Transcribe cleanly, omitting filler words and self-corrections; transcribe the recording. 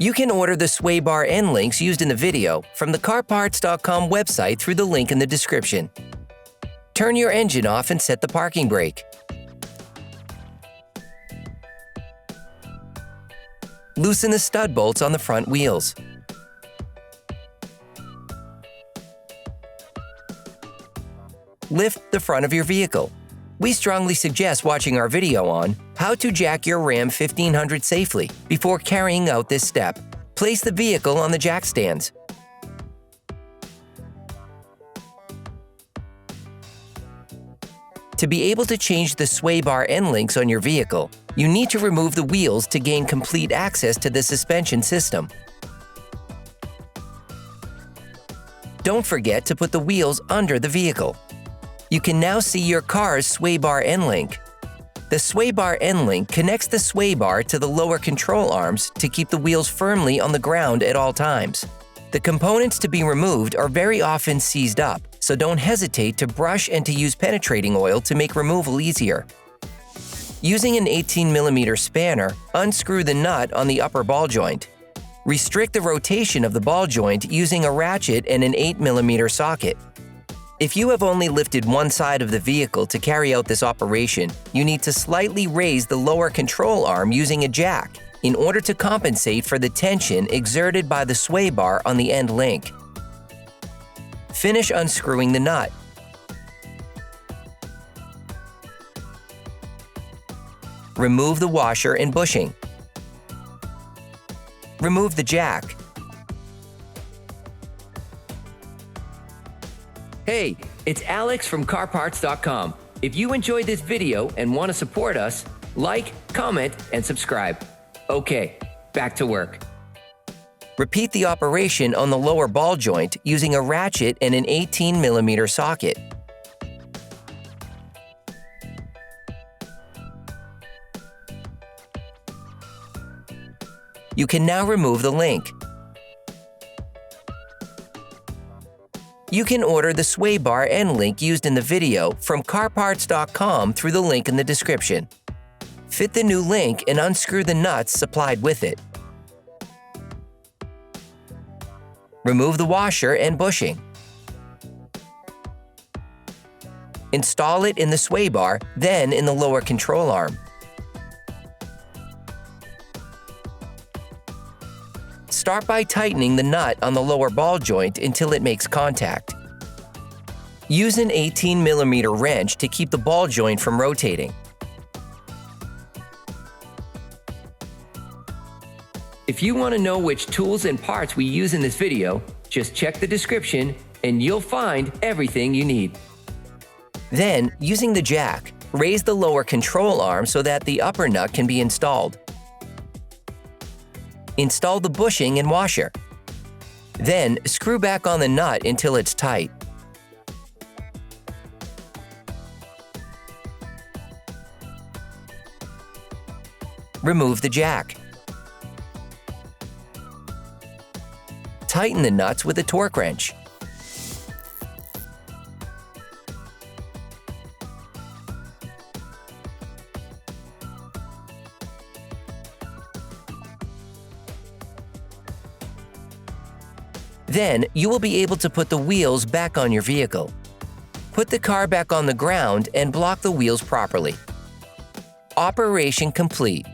You can order the sway bar end links used in the video from the CarParts.com website through the link in the description. Turn your engine off and set the parking brake. Loosen the stud bolts on the front wheels. Lift the front of your vehicle. We strongly suggest watching our video on how to jack your Ram 1500 safely before carrying out this step. Place the vehicle on the jack stands. To be able to change the sway bar end links on your vehicle, you need to remove the wheels to gain complete access to the suspension system. Don't forget to put the wheels under the vehicle. You can now see your car's sway bar end link. The sway bar end link connects the sway bar to the lower control arms to keep the wheels firmly on the ground at all times. The components to be removed are very often seized up, so don't hesitate to brush and to use penetrating oil to make removal easier. Using an 18mm spanner, unscrew the nut on the upper ball joint. Restrict the rotation of the ball joint using a ratchet and an 8mm socket. If you have only lifted one side of the vehicle to carry out this operation, you need to slightly raise the lower control arm using a jack in order to compensate for the tension exerted by the sway bar on the end link. Finish unscrewing the nut. Remove the washer and bushing. Remove the jack. Hey, it's Alex from CarParts.com. If you enjoyed this video and want to support us, like, comment, and subscribe. Okay, back to work. Repeat the operation on the lower ball joint using a ratchet and an 18mm socket. You can now remove the link. You can order the sway bar end link used in the video from CarParts.com through the link in the description. Fit the new link and unscrew the nuts supplied with it. Remove the washer and bushing. Install it in the sway bar, then in the lower control arm. Start by tightening the nut on the lower ball joint until it makes contact. Use an 18mm wrench to keep the ball joint from rotating. If you want to know which tools and parts we use in this video, just check the description and you'll find everything you need. Then, using the jack, raise the lower control arm so that the upper nut can be installed. Install the bushing and washer. Then, screw back on the nut until it's tight. Remove the jack. Tighten the nuts with a torque wrench. Then, you will be able to put the wheels back on your vehicle. Put the car back on the ground and block the wheels properly. Operation complete.